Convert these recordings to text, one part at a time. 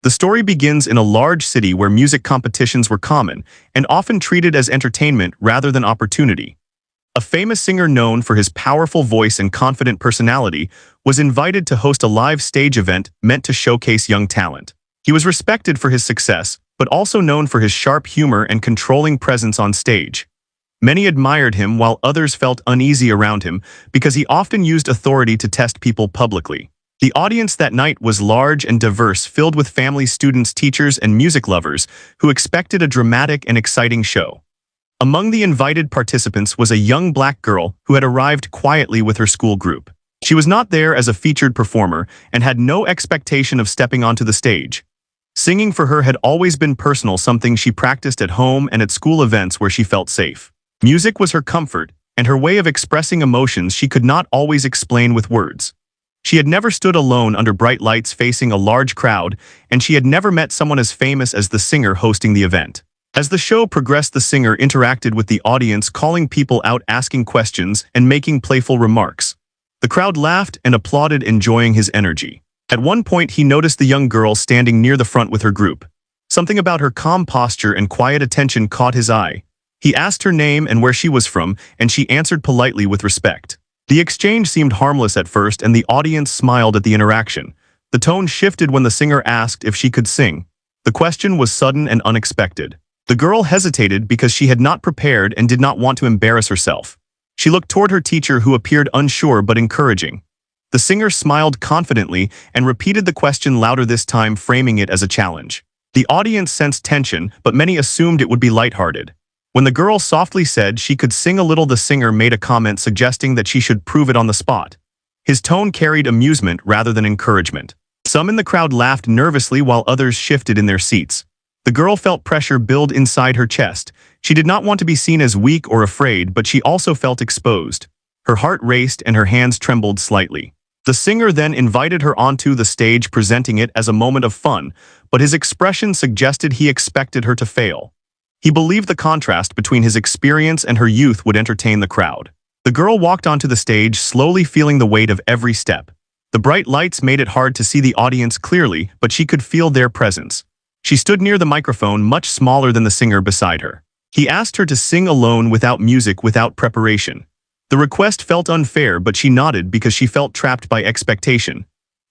The story begins in a large city where music competitions were common and often treated as entertainment rather than opportunity. A famous singer known for his powerful voice and confident personality was invited to host a live stage event meant to showcase young talent. He was respected for his success, but also known for his sharp humor and controlling presence on stage. Many admired him while others felt uneasy around him because he often used authority to test people publicly. The audience that night was large and diverse, filled with families, students, teachers, and music lovers who expected a dramatic and exciting show. Among the invited participants was a young black girl who had arrived quietly with her school group. She was not there as a featured performer and had no expectation of stepping onto the stage. Singing for her had always been personal, something she practiced at home and at school events where she felt safe. Music was her comfort and her way of expressing emotions she could not always explain with words. She had never stood alone under bright lights facing a large crowd, and she had never met someone as famous as the singer hosting the event. As the show progressed, the singer interacted with the audience, calling people out, asking questions, and making playful remarks. The crowd laughed and applauded, enjoying his energy. At one point, he noticed the young girl standing near the front with her group. Something about her calm posture and quiet attention caught his eye. He asked her name and where she was from, and she answered politely with respect. The exchange seemed harmless at first, and the audience smiled at the interaction. The tone shifted when the singer asked if she could sing. The question was sudden and unexpected. The girl hesitated because she had not prepared and did not want to embarrass herself. She looked toward her teacher, who appeared unsure but encouraging. The singer smiled confidently and repeated the question louder, this time framing it as a challenge. The audience sensed tension, but many assumed it would be lighthearted. When the girl softly said she could sing a little, the singer made a comment suggesting that she should prove it on the spot. His tone carried amusement rather than encouragement. Some in the crowd laughed nervously while others shifted in their seats. The girl felt pressure build inside her chest. She did not want to be seen as weak or afraid, but she also felt exposed. Her heart raced and her hands trembled slightly. The singer then invited her onto the stage, presenting it as a moment of fun, but his expression suggested he expected her to fail. He believed the contrast between his experience and her youth would entertain the crowd. The girl walked onto the stage, slowly feeling the weight of every step. The bright lights made it hard to see the audience clearly, but she could feel their presence. She stood near the microphone, much smaller than the singer beside her. He asked her to sing alone, without music, without preparation. The request felt unfair, but she nodded because she felt trapped by expectation.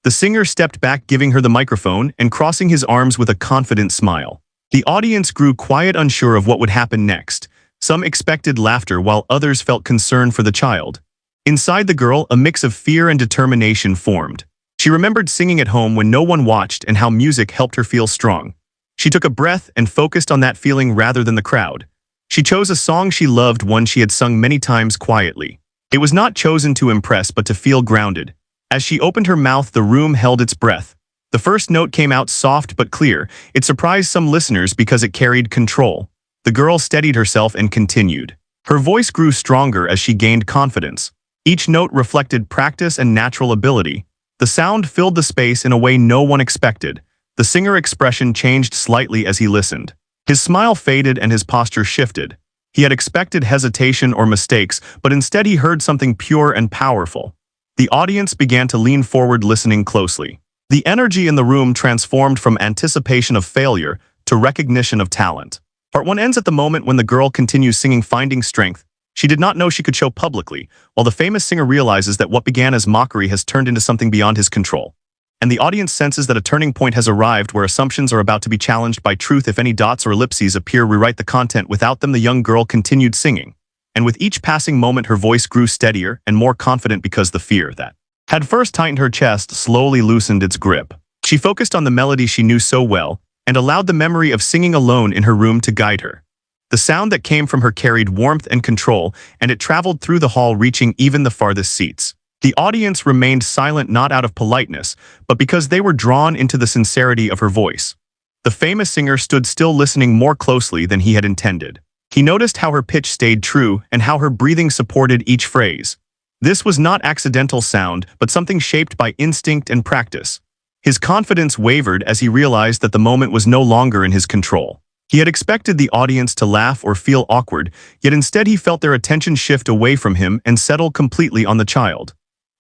The singer stepped back, giving her the microphone and crossing his arms with a confident smile. The audience grew quiet, unsure of what would happen next. Some expected laughter while others felt concern for the child. Inside the girl, a mix of fear and determination formed. She remembered singing at home when no one watched and how music helped her feel strong. She took a breath and focused on that feeling rather than the crowd. She chose a song she loved, one she had sung many times quietly. It was not chosen to impress but to feel grounded. As she opened her mouth, the room held its breath. The first note came out soft but clear. It surprised some listeners because it carried control. The girl steadied herself and continued. Her voice grew stronger as she gained confidence. Each note reflected practice and natural ability. The sound filled the space in a way no one expected. The singer's expression changed slightly as he listened. His smile faded and his posture shifted. He had expected hesitation or mistakes, but instead he heard something pure and powerful. The audience began to lean forward, listening closely. The energy in the room transformed from anticipation of failure to recognition of talent. Part 1 ends at the moment when the girl continues singing, finding strength she did not know she could show publicly, while the famous singer realizes that what began as mockery has turned into something beyond his control. And the audience senses that a turning point has arrived where assumptions are about to be challenged by truth. If any dots or ellipses appear, rewrite the content. Without them, the young girl continued singing. And with each passing moment, her voice grew steadier and more confident because the fear that had first tightened her chest slowly loosened its grip. She focused on the melody she knew so well and allowed the memory of singing alone in her room to guide her. The sound that came from her carried warmth and control, and it traveled through the hall, reaching even the farthest seats. The audience remained silent, not out of politeness, but because they were drawn into the sincerity of her voice. The famous singer stood still, listening more closely than he had intended. He noticed how her pitch stayed true and how her breathing supported each phrase. This was not accidental sound, but something shaped by instinct and practice. His confidence wavered as he realized that the moment was no longer in his control. He had expected the audience to laugh or feel awkward, yet instead he felt their attention shift away from him and settle completely on the child.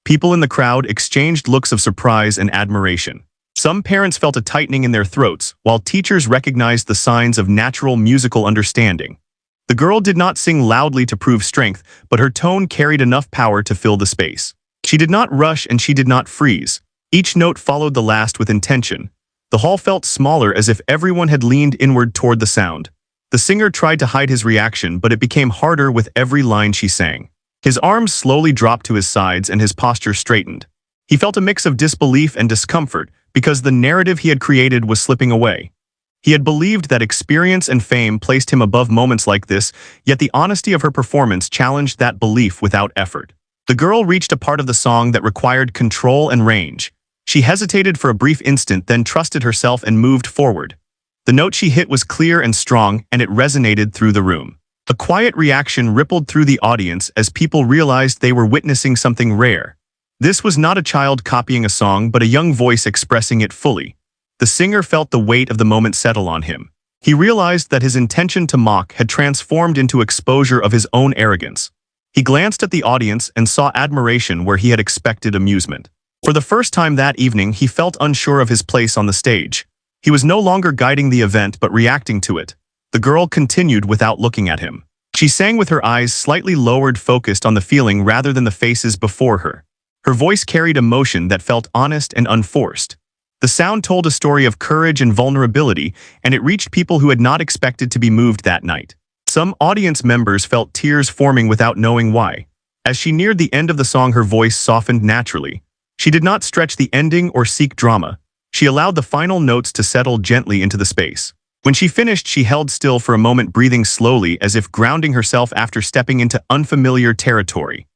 People in the crowd exchanged looks of surprise and admiration. Some parents felt a tightening in their throats, while teachers recognized the signs of natural musical understanding. The girl did not sing loudly to prove strength, but her tone carried enough power to fill the space. She did not rush and she did not freeze. Each note followed the last with intention. The hall felt smaller, as if everyone had leaned inward toward the sound. The singer tried to hide his reaction, but it became harder with every line she sang. His arms slowly dropped to his sides and his posture straightened. He felt a mix of disbelief and discomfort, because the narrative he had created was slipping away. He had believed that experience and fame placed him above moments like this, yet the honesty of her performance challenged that belief without effort. The girl reached a part of the song that required control and range. She hesitated for a brief instant, then trusted herself and moved forward. The note she hit was clear and strong, and it resonated through the room. A quiet reaction rippled through the audience as people realized they were witnessing something rare. This was not a child copying a song, but a young voice expressing it fully. The singer felt the weight of the moment settle on him. He realized that his intention to mock had transformed into exposure of his own arrogance. He glanced at the audience and saw admiration where he had expected amusement. For the first time that evening, he felt unsure of his place on the stage. He was no longer guiding the event but reacting to it. The girl continued without looking at him. She sang with her eyes slightly lowered, focused on the feeling rather than the faces before her. Her voice carried emotion that felt honest and unforced. The sound told a story of courage and vulnerability, and it reached people who had not expected to be moved that night. Some audience members felt tears forming without knowing why. As she neared the end of the song, her voice softened naturally. She did not stretch the ending or seek drama. She allowed the final notes to settle gently into the space. When she finished, she held still for a moment, breathing slowly as if grounding herself after stepping into unfamiliar territory.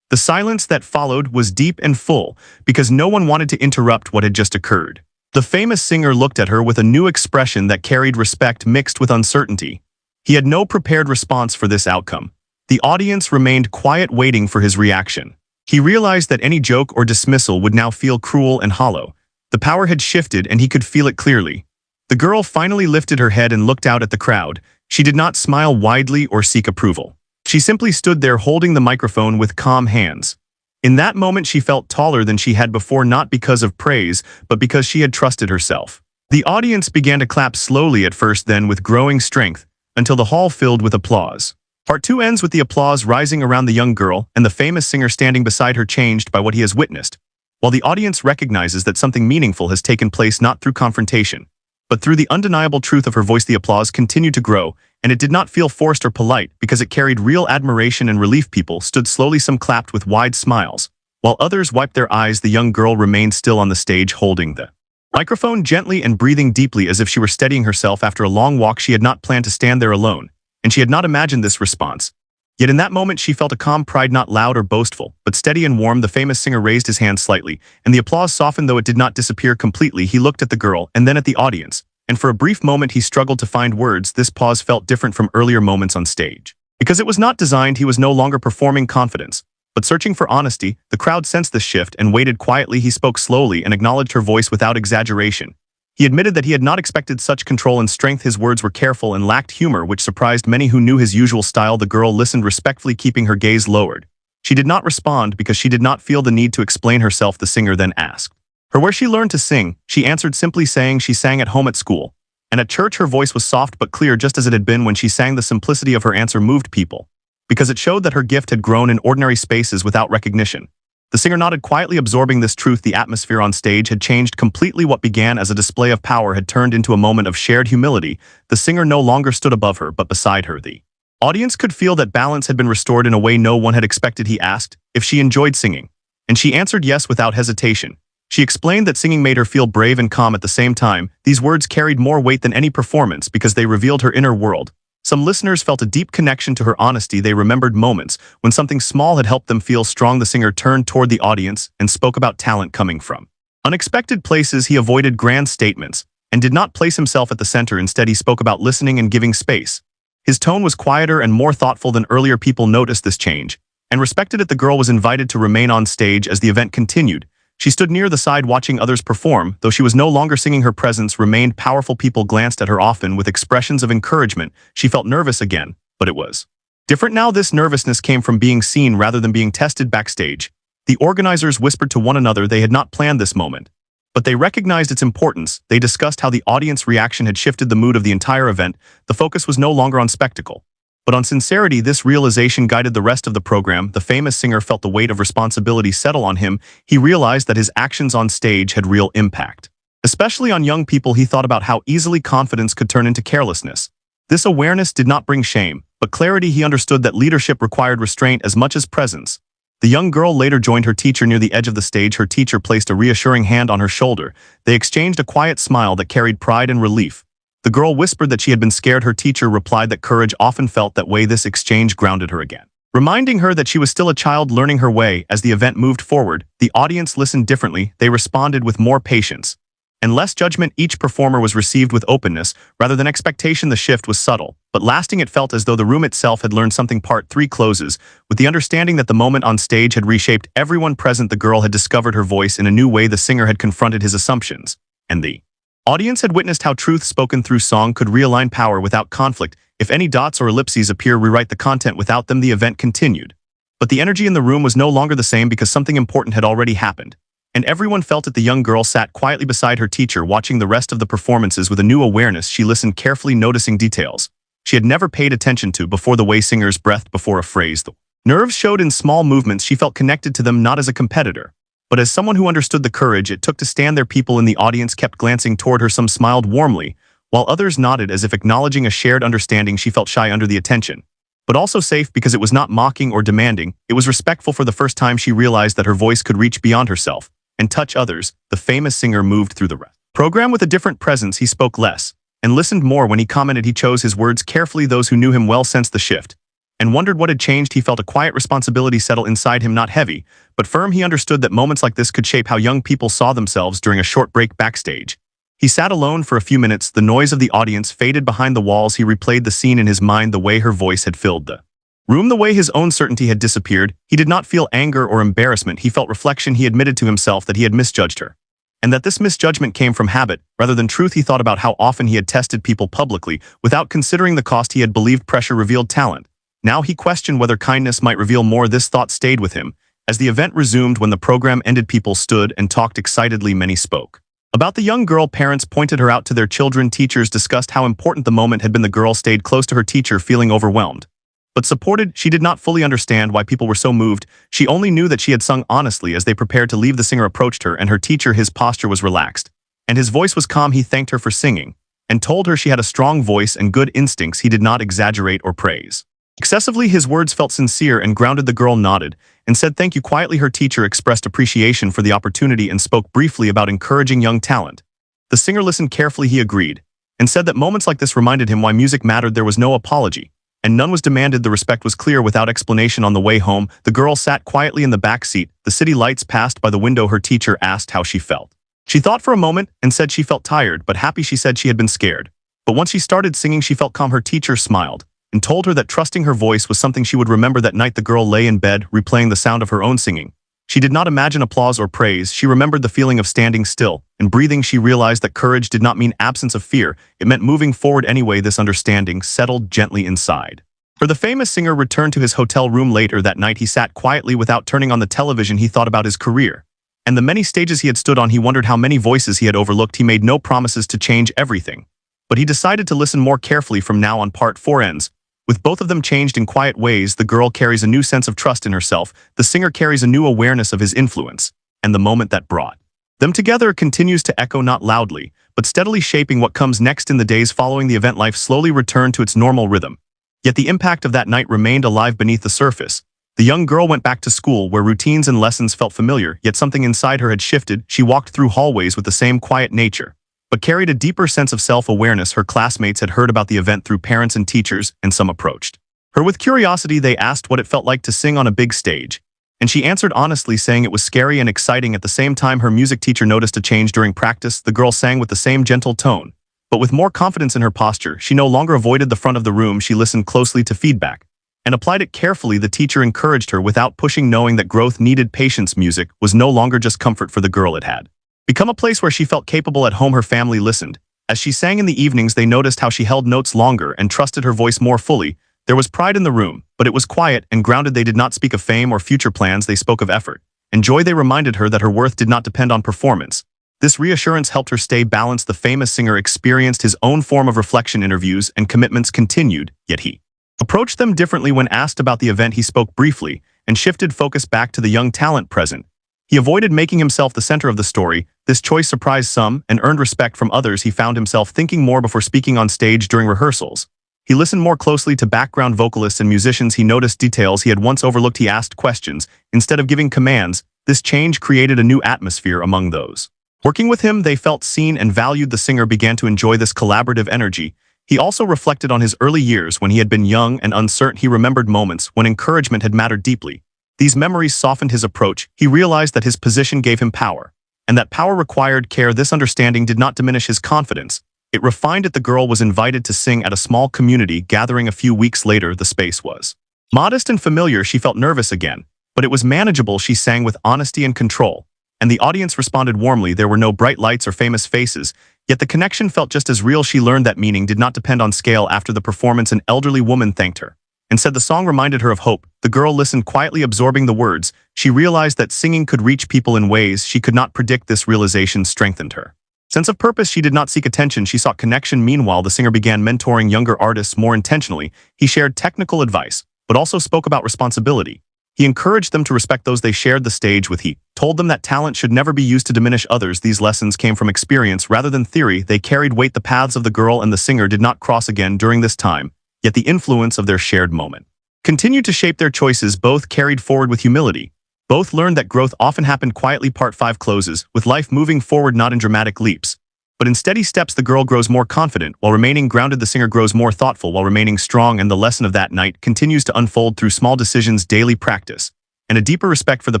The silence that followed was deep and full, because no one wanted to interrupt what had just occurred. The famous singer looked at her with a new expression that carried respect mixed with uncertainty. He had no prepared response for this outcome. The audience remained quiet, waiting for his reaction. He realized that any joke or dismissal would now feel cruel and hollow. The power had shifted, and he could feel it clearly. The girl finally lifted her head and looked out at the crowd. She did not smile widely or seek approval. She simply stood there holding the microphone with calm hands. In that moment, she felt taller than she had before, not because of praise, but because she had trusted herself. The audience began to clap slowly at first, then with growing strength, until the hall filled with applause. Part 2 ends with the applause rising around the young girl and the famous singer standing beside her, changed by what he has witnessed. While the audience recognizes that something meaningful has taken place, not through confrontation, but through the undeniable truth of her voice, the applause continued to grow, and it did not feel forced or polite because it carried real admiration and relief. People stood slowly, some clapped with wide smiles, while others wiped their eyes. The young girl remained still on the stage, holding the microphone gently and breathing deeply as if she were steadying herself after a long walk. She had not planned to stand there alone, and she had not imagined this response. Yet in that moment she felt a calm pride, not loud or boastful, but steady and warm. The famous singer raised his hand slightly, and the applause softened, though it did not disappear completely. He looked at the girl and then at the audience, and for a brief moment he struggled to find words. This pause felt different from earlier moments on stage. Because it was not designed, he was no longer performing confidence, but searching for honesty. The crowd sensed this shift and waited quietly. He spoke slowly and acknowledged her voice without exaggeration. He admitted that he had not expected such control and strength. His words were careful and lacked humor, which surprised many who knew his usual style. The girl listened respectfully, keeping her gaze lowered. She did not respond because she did not feel the need to explain herself. The singer then asked her where she learned to sing. She answered simply, saying she sang at home, at school, and at church. Her voice was soft but clear, just as it had been when she sang. The simplicity of her answer moved people, because it showed that her gift had grown in ordinary spaces without recognition. The singer nodded quietly, absorbing this truth. The atmosphere on stage had changed completely. What began as a display of power had turned into a moment of shared humility. The singer no longer stood above her, but beside her. The audience could feel that balance had been restored in a way no one had expected. He asked if she enjoyed singing, and she answered yes without hesitation. She explained that singing made her feel brave and calm at the same time. These words carried more weight than any performance because they revealed her inner world. Some listeners felt a deep connection to her honesty. They remembered moments when something small had helped them feel strong. The singer turned toward the audience and spoke about talent coming from unexpected places. He avoided grand statements and did not place himself at the center. Instead, he spoke about listening and giving space. His tone was quieter and more thoughtful than earlier. People noticed this change and respected it. The girl was invited to remain on stage as the event continued. She stood near the side watching others perform. Though she was no longer singing, her presence remained powerful. People glanced at her often with expressions of encouragement. She felt nervous again, but it was different now. This nervousness came from being seen rather than being tested. Backstage, the organizers whispered to one another. They had not planned this moment, but But they recognized its importance. They discussed how the audience reaction had shifted the mood of the entire event. The focus was no longer on spectacle, but on sincerity. This realization guided the rest of the program. The famous singer felt the weight of responsibility settle on him. He realized that his actions on stage had real impact. Especially on young people, he thought about how easily confidence could turn into carelessness. This awareness did not bring shame, but clarity. He understood that leadership required restraint as much as presence. The young girl later joined her teacher near the edge of the stage. Her teacher placed a reassuring hand on her shoulder. They exchanged a quiet smile that carried pride and relief. The girl whispered that she had been scared. Her teacher replied that courage often felt that way. This exchange grounded her again, reminding her that she was still a child learning her way. As the event moved forward, the audience listened differently. They responded with more patience and less judgment. Each performer was received with openness rather than expectation. The shift was subtle, but lasting. It felt as though the room itself had learned something. Part 3 closes with the understanding that the moment on stage had reshaped everyone present. The girl had discovered her voice in a new way. The singer had confronted his assumptions, and the audience had witnessed how truth spoken through song could realign power without conflict. If any dots or ellipses appear, rewrite the content without them. The event continued, but the energy in the room was no longer the same because something important had already happened. And everyone felt it. The young girl sat quietly beside her teacher, watching the rest of the performances with a new awareness. She listened carefully, noticing details she had never paid attention to before. The way singers breathed before a phrase. The nerves showed in small movements. She felt connected to them, not as a competitor, but as someone who understood the courage it took to stand there. People in the audience kept glancing toward her. Some smiled warmly, while others nodded as if acknowledging a shared understanding. She felt shy under the attention, but also safe because it was not mocking or demanding. It was respectful. For the first time, she realized that her voice could reach beyond herself and touch others. The famous singer moved through the program with a different presence. He spoke less and listened more. When he commented, he chose his words carefully. Those who knew him well sensed the shift and wondered what had changed. He felt a quiet responsibility settle inside him, not heavy, but firm. He understood that moments like this could shape how young people saw themselves. During a short break backstage, he sat alone for a few minutes. The noise of the audience faded behind the walls. He replayed the scene in his mind, the way her voice had filled the room, the way his own certainty had disappeared. He did not feel anger or embarrassment. He felt reflection. He admitted to himself that he had misjudged her, and that this misjudgment came from habit rather than truth. He thought about how often he had tested people publicly without considering the cost. He had believed pressure revealed talent. Now he questioned whether kindness might reveal more. This thought stayed with him. As the event resumed, when the program ended, people stood and talked excitedly. Many spoke about the young girl. Parents pointed her out to their children. Teachers discussed how important the moment had been. The girl stayed close to her teacher, feeling overwhelmed but supported. She did not fully understand why people were so moved. She only knew that she had sung honestly. As they prepared to leave, the singer approached her and her teacher. His posture was relaxed, and his voice was calm. He thanked her for singing and told her she had a strong voice and good instincts. He did not exaggerate or praise excessively. His words felt sincere and grounded. The girl nodded and said thank you quietly. Her teacher expressed appreciation for the opportunity and spoke briefly about encouraging young talent. The singer listened carefully. He agreed and said that moments like this reminded him why music mattered. There was no apology, and none was demanded. The respect was clear without explanation. On the way home, the girl sat quietly in the back seat. The city lights passed by the window. Her teacher asked how she felt. She thought for a moment and said she felt tired but happy. She said she had been scared, but once she started singing, she felt calm. Her teacher smiled and told her that trusting her voice was something she would remember. That night, the girl lay in bed, replaying the sound of her own singing. She did not imagine applause or praise. She remembered the feeling of standing still and breathing. She realized that courage did not mean absence of fear. It meant moving forward anyway. This understanding settled gently inside her. The famous singer returned to his hotel room later that night. He sat quietly without turning on the television. He thought about his career and the many stages he had stood on. He wondered how many voices he had overlooked. He made no promises to change everything, but he decided to listen more carefully. From now on, part 4 ends with both of them changed in quiet ways. The girl carries a new sense of trust in herself. The singer carries a new awareness of his influence, and the moment that brought them together continues to echo, not loudly, but steadily, shaping what comes next. In the days following the event, life slowly returned to its normal rhythm. Yet the impact of that night remained alive beneath the surface. The young girl went back to school, where routines and lessons felt familiar, yet something inside her had shifted. She walked through hallways with the same quiet nature, but carried a deeper sense of self-awareness. Her classmates had heard about the event through parents and teachers, and some approached her with curiosity. They asked what it felt like to sing on a big stage, and she answered honestly, saying it was scary and exciting at the same time. Her music teacher noticed a change during practice. The girl sang with the same gentle tone, but with more confidence in her posture. She no longer avoided the front of the room. She listened closely to feedback and applied it carefully. The teacher encouraged her without pushing, knowing that growth needed patience. Music was no longer just comfort for the girl. It had become a place where she felt capable. At home, her family listened. As she sang in the evenings, they noticed how she held notes longer and trusted her voice more fully. There was pride in the room, but it was quiet and grounded. They did not speak of fame or future plans. They spoke of effort and joy. They reminded her that her worth did not depend on performance, This reassurance helped her stay balanced. The famous singer experienced his own form of reflection. Interviews and commitments continued, yet he approached them differently. When asked about the event, he spoke briefly and shifted focus back to the young talent present. He avoided making himself the center of the story. This choice surprised some and earned respect from others. He found himself thinking more before speaking on stage during rehearsals. He listened more closely to background vocalists and musicians. He noticed details he had once overlooked. He asked questions instead of giving commands. This change created a new atmosphere among those working with him. They felt seen and valued. The singer began to enjoy this collaborative energy. He also reflected on his early years when he had been young and uncertain. He remembered moments when encouragement had mattered deeply. These memories softened his approach. He realized that his position gave him power, and that power required care. This understanding did not diminish his confidence. It refined it. The girl was invited to sing at a small community gathering a few weeks later. The space was modest and familiar. She felt nervous again, but it was manageable. She sang with honesty and control, and the audience responded warmly. There were no bright lights or famous faces, yet the connection felt just as real. She learned that meaning did not depend on scale. After the performance, an elderly woman thanked her and said the song reminded her of hope. The girl listened quietly, absorbing the words. She realized that singing could reach people in ways she could not predict. This realization strengthened her sense of purpose. She did not seek attention, she sought connection. Meanwhile, the singer began mentoring younger artists more intentionally. He shared technical advice, but also spoke about responsibility. He encouraged them to respect those they shared the stage with. He told them that talent should never be used to diminish others. These lessons came from experience rather than theory. They carried weight. The paths of the girl and the singer did not cross again during this time, yet the influence of their shared moment continued to shape their choices. Both carried forward with humility. Both learned that growth often happened quietly. Part 5 closes with life moving forward not in dramatic leaps, but in steady steps. The girl grows more confident while remaining grounded. The singer grows more thoughtful while remaining strong, and the lesson of that night continues to unfold through small decisions, daily practice, and a deeper respect for the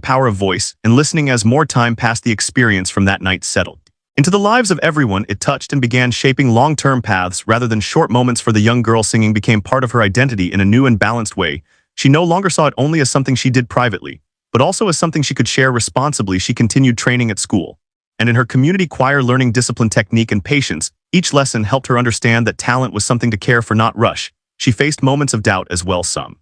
power of voice and listening. As more time passed, the experience from that night settled into the lives of everyone it touched and began shaping long-term paths rather than short moments. For the young girl, singing became part of her identity in a new and balanced way. She no longer saw it only as something she did privately, but also as something she could share responsibly. She continued training at school and in her community choir, learning discipline, technique, and patience. Each lesson helped her understand that talent was something to care for, not rush. She faced moments of doubt as well. Some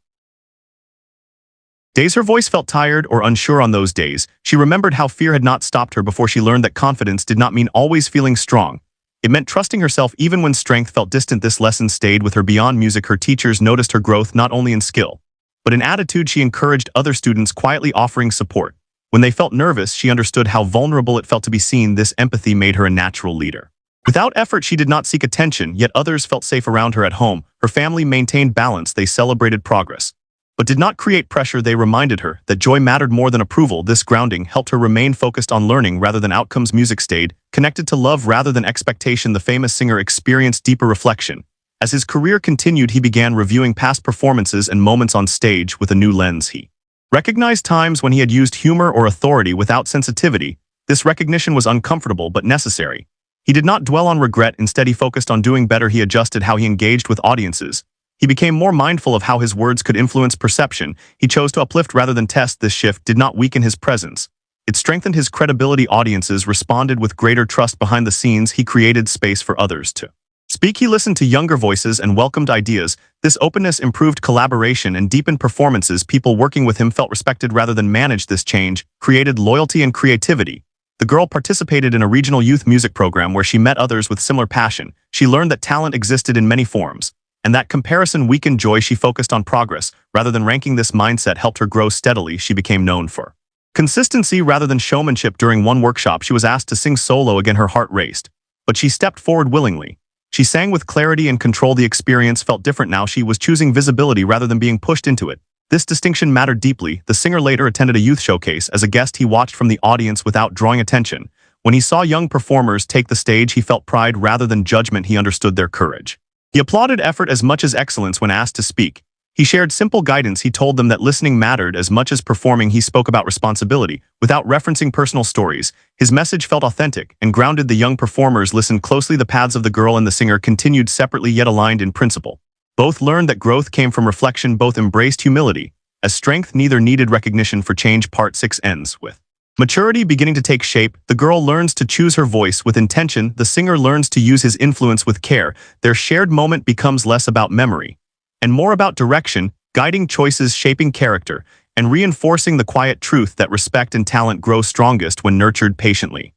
days her voice felt tired or unsure. On those days, she remembered how fear had not stopped her before. She learned that confidence did not mean always feeling strong. It meant trusting herself even when strength felt distant. This lesson stayed with her beyond music. Her teachers noticed her growth not only in skill, but in attitude. She encouraged other students, quietly offering support. When they felt nervous, she understood how vulnerable it felt to be seen. This empathy made her a natural leader. Without effort, she did not seek attention, yet others felt safe around her. At home, her family maintained balance. They celebrated progress, but did not create pressure. They reminded her that joy mattered more than approval. This grounding helped her remain focused on learning rather than outcomes. Music stayed connected to love rather than expectation. The famous singer experienced deeper reflection. As his career continued, he began reviewing past performances and moments on stage with a new lens. He recognized times when he had used humor or authority without sensitivity. This recognition was uncomfortable but necessary. He did not dwell on regret. Instead, he focused on doing better. He adjusted how he engaged with audiences. He became more mindful of how his words could influence perception. He chose to uplift rather than test. This shift did not weaken his presence. It strengthened his credibility. Audiences responded with greater trust. Behind the scenes, he created space for others to speak. He listened to younger voices and welcomed ideas. This openness improved collaboration and deepened performances. People working with him felt respected rather than managed. This change created loyalty and creativity. The girl participated in a regional youth music program where she met others with similar passion. She learned that talent existed in many forms, and that comparison weakened joy. She focused on progress rather than ranking. This mindset helped her grow steadily. She became known for consistency rather than showmanship. During one workshop, she was asked to sing solo again. Her heart raced, but she stepped forward willingly. She sang with clarity and control. The experience felt different now. She was choosing visibility rather than being pushed into it. This distinction mattered deeply. The singer later attended a youth showcase. As a guest, he watched from the audience without drawing attention. When he saw young performers take the stage, he felt pride rather than judgment. He understood their courage. He applauded effort as much as excellence. When asked to speak, he shared simple guidance. He told them that listening mattered as much as performing. He spoke about responsibility without referencing personal stories. His message felt authentic and grounded. The young performers listened closely. The paths of the girl and the singer continued separately yet aligned in principle. Both learned that growth came from reflection. Both embraced humility as strength. Neither needed recognition for change. Part 6 ends with maturity beginning to take shape. The girl learns to choose her voice with intention. The singer learns to use his influence with care. Their shared moment becomes less about memory and more about direction, guiding choices, shaping character, and reinforcing the quiet truth that respect and talent grow strongest when nurtured patiently.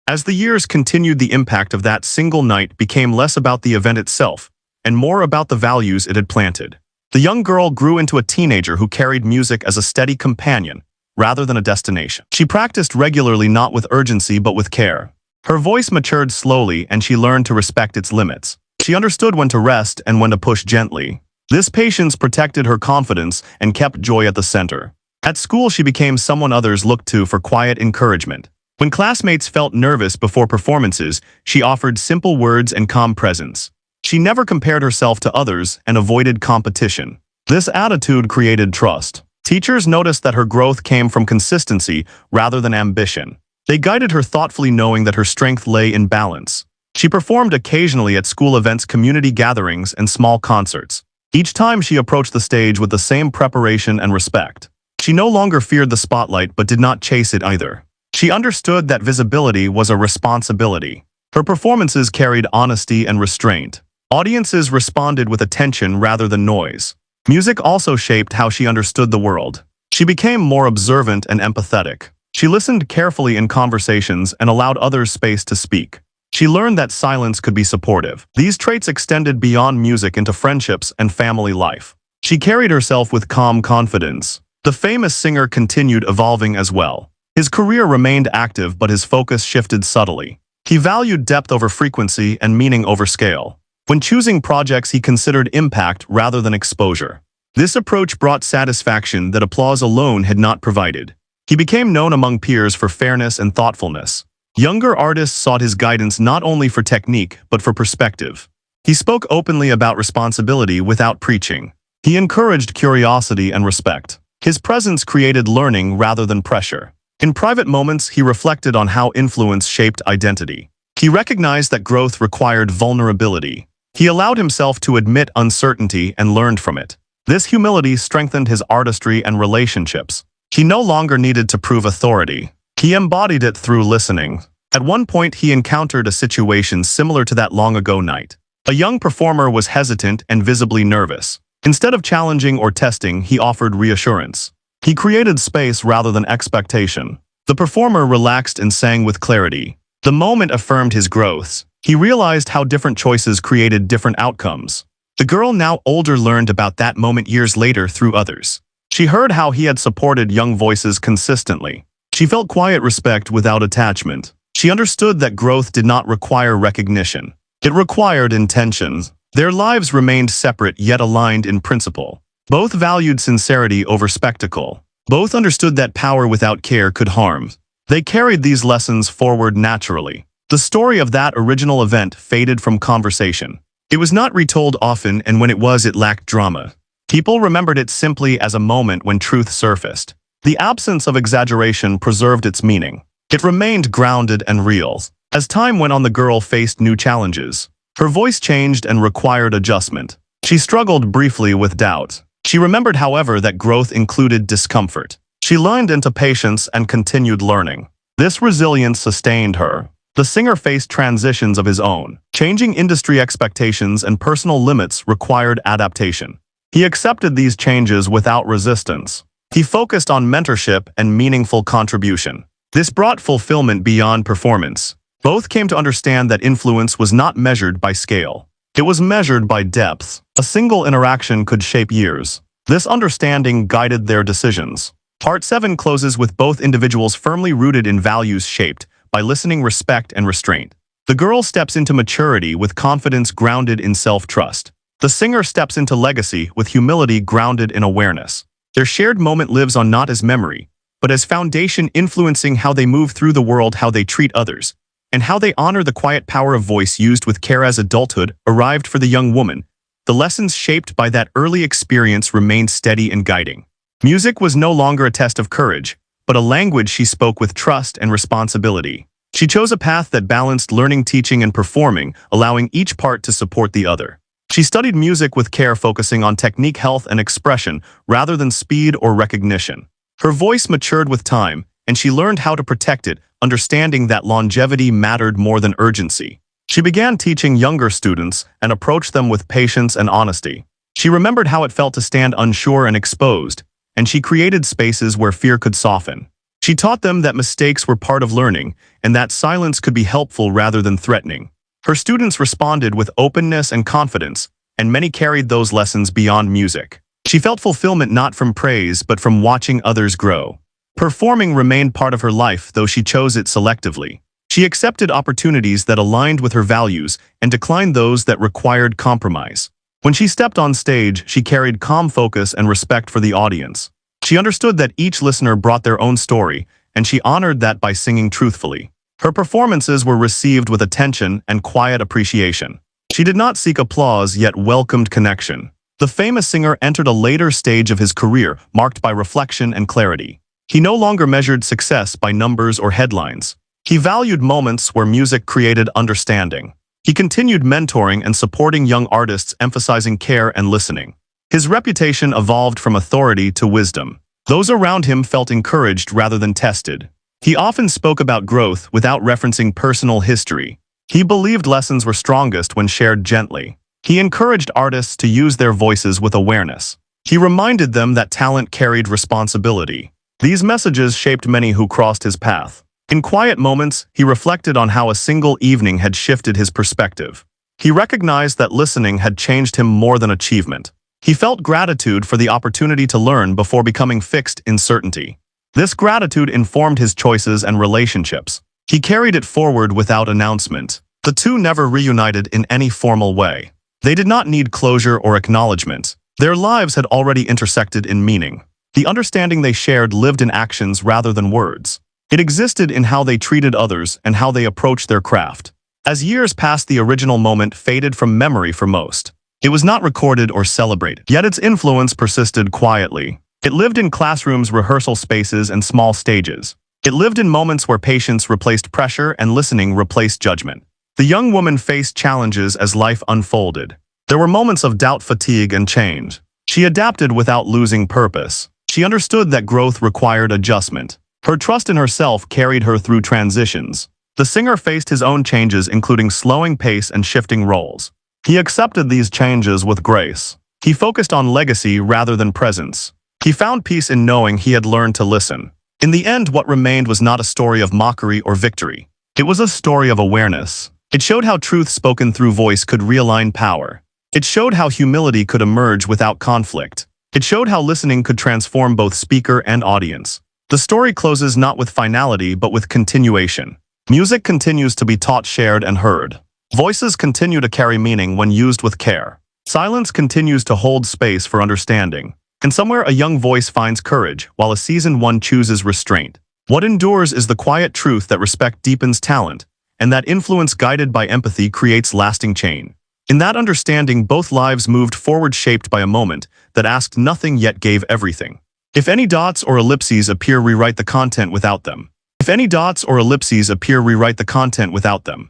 As the years continued, the impact of that single night became less about the event itself, and more about the values it had planted. The young girl grew into a teenager who carried music as a steady companion, rather than a destination. She practiced regularly, not with urgency but with care. Her voice matured slowly, and she learned to respect its limits. She understood when to rest and when to push gently. This patience protected her confidence and kept joy at the center. At school, she became someone others looked to for quiet encouragement. When classmates felt nervous before performances, she offered simple words and calm presence. She never compared herself to others and avoided competition. This attitude created trust. Teachers noticed that her growth came from consistency rather than ambition. They guided her thoughtfully, knowing that her strength lay in balance. She performed occasionally at school events, community gatherings, and small concerts. Each time she approached the stage with the same preparation and respect. She no longer feared the spotlight but did not chase it either. She understood that visibility was a responsibility. Her performances carried honesty and restraint. Audiences responded with attention rather than noise. Music also shaped how she understood the world. She became more observant and empathetic. She listened carefully in conversations and allowed others space to speak. She learned that silence could be supportive. These traits extended beyond music into friendships and family life. She carried herself with calm confidence. The famous singer continued evolving as well. His career remained active, but his focus shifted subtly. He valued depth over frequency and meaning over scale. When choosing projects, he considered impact rather than exposure. This approach brought satisfaction that applause alone had not provided. He became known among peers for fairness and thoughtfulness. Younger artists sought his guidance not only for technique but for perspective. He spoke openly about responsibility without preaching. He encouraged curiosity and respect. His presence created learning rather than pressure. In private moments, he reflected on how influence shaped identity. He recognized that growth required vulnerability. He allowed himself to admit uncertainty and learned from it. This humility strengthened his artistry and relationships. He no longer needed to prove authority. He embodied it through listening. At one point, he encountered a situation similar to that long-ago night. A young performer was hesitant and visibly nervous. Instead of challenging or testing, he offered reassurance. He created space rather than expectation. The performer relaxed and sang with clarity. The moment affirmed his growth. He realized how different choices created different outcomes. The girl, now older, learned about that moment years later through others. She heard how he had supported young voices consistently. She felt quiet respect without attachment. She understood that growth did not require recognition. It required intention. Their lives remained separate yet aligned in principle. Both valued sincerity over spectacle. Both understood that power without care could harm. They carried these lessons forward naturally. The story of that original event faded from conversation. It was not retold often, and when it was, it lacked drama. People remembered it simply as a moment when truth surfaced. The absence of exaggeration preserved its meaning. It remained grounded and real. As time went on, the girl faced new challenges. Her voice changed and required adjustment. She struggled briefly with doubt. She remembered, however, that growth included discomfort. She leaned into patience and continued learning. This resilience sustained her. The singer faced transitions of his own. Changing industry expectations and personal limits required adaptation. He accepted these changes without resistance. He focused on mentorship and meaningful contribution. This brought fulfillment beyond performance. Both came to understand that influence was not measured by scale. It was measured by depth. A single interaction could shape years. This understanding guided their decisions. Part 7 closes with both individuals firmly rooted in values shaped by listening, respect, and restraint. The girl steps into maturity with confidence grounded in self-trust. The singer steps into legacy with humility grounded in awareness. Their shared moment lives on not as memory, but as foundation, influencing how they move through the world, how they treat others, and how they honor the quiet power of voice used with care. As adulthood arrived for the young woman, the lessons shaped by that early experience remained steady and guiding. Music was no longer a test of courage, but a language she spoke with trust and responsibility. She chose a path that balanced learning, teaching, and performing, allowing each part to support the other. She studied music with care, focusing on technique, health, and expression rather than speed or recognition. Her voice matured with time, and she learned how to protect it, understanding that longevity mattered more than urgency. She began teaching younger students and approached them with patience and honesty. She remembered how it felt to stand unsure and exposed, and she created spaces where fear could soften. She She taught them that mistakes were part of learning, and that silence could be helpful rather than threatening. Her students responded with openness and confidence, and many carried those lessons beyond music. She felt fulfillment not from praise, but from watching others grow. Performing remained part of her life, though she chose it selectively. She accepted opportunities that aligned with her values and declined those that required compromise. When she stepped on stage, she carried calm focus and respect for the audience. She understood that each listener brought their own story, and she honored that by singing truthfully. Her performances were received with attention and quiet appreciation. She did not seek applause, yet welcomed connection. The famous singer entered a later stage of his career, marked by reflection and clarity. He no longer measured success by numbers or headlines. He valued moments where music created understanding. He continued mentoring and supporting young artists, emphasizing care and listening. His reputation evolved from authority to wisdom. Those around him felt encouraged rather than tested. He often spoke about growth without referencing personal history. He believed lessons were strongest when shared gently. He encouraged artists to use their voices with awareness. He reminded them that talent carried responsibility. These messages shaped many who crossed his path. In quiet moments, he reflected on how a single evening had shifted his perspective. He recognized that listening had changed him more than achievement. He felt gratitude for the opportunity to learn before becoming fixed in certainty. This gratitude informed his choices and relationships. He carried it forward without announcement. The two never reunited in any formal way. They did not need closure or acknowledgement. Their lives had already intersected in meaning. The understanding they shared lived in actions rather than words. It existed in how they treated others and how they approached their craft. As years passed, the original moment faded from memory for most. It was not recorded or celebrated, yet its influence persisted quietly. It lived in classrooms, rehearsal spaces, and small stages. It lived in moments where patience replaced pressure and listening replaced judgment. The young woman faced challenges as life unfolded. There were moments of doubt, fatigue, and change. She adapted without losing purpose. She understood that growth required adjustment. Her trust in herself carried her through transitions. The singer faced his own changes, including slowing pace and shifting roles. He accepted these changes with grace. He focused on legacy rather than presence. He found peace in knowing he had learned to listen. In the end, what remained was not a story of mockery or victory. It was a story of awareness. It showed how truth spoken through voice could realign power. It showed how humility could emerge without conflict. It showed how listening could transform both speaker and audience. The story closes not with finality, but with continuation. Music continues to be taught, shared, and heard. Voices continue to carry meaning when used with care. Silence continues to hold space for understanding. And somewhere a young voice finds courage, while a seasoned one chooses restraint. What endures is the quiet truth that respect deepens talent, and that influence guided by empathy creates lasting change. In that understanding, both lives moved forward, shaped by a moment that asked nothing yet gave everything. If any dots or ellipses appear, rewrite the content without them. If any dots or ellipses appear, rewrite the content without them.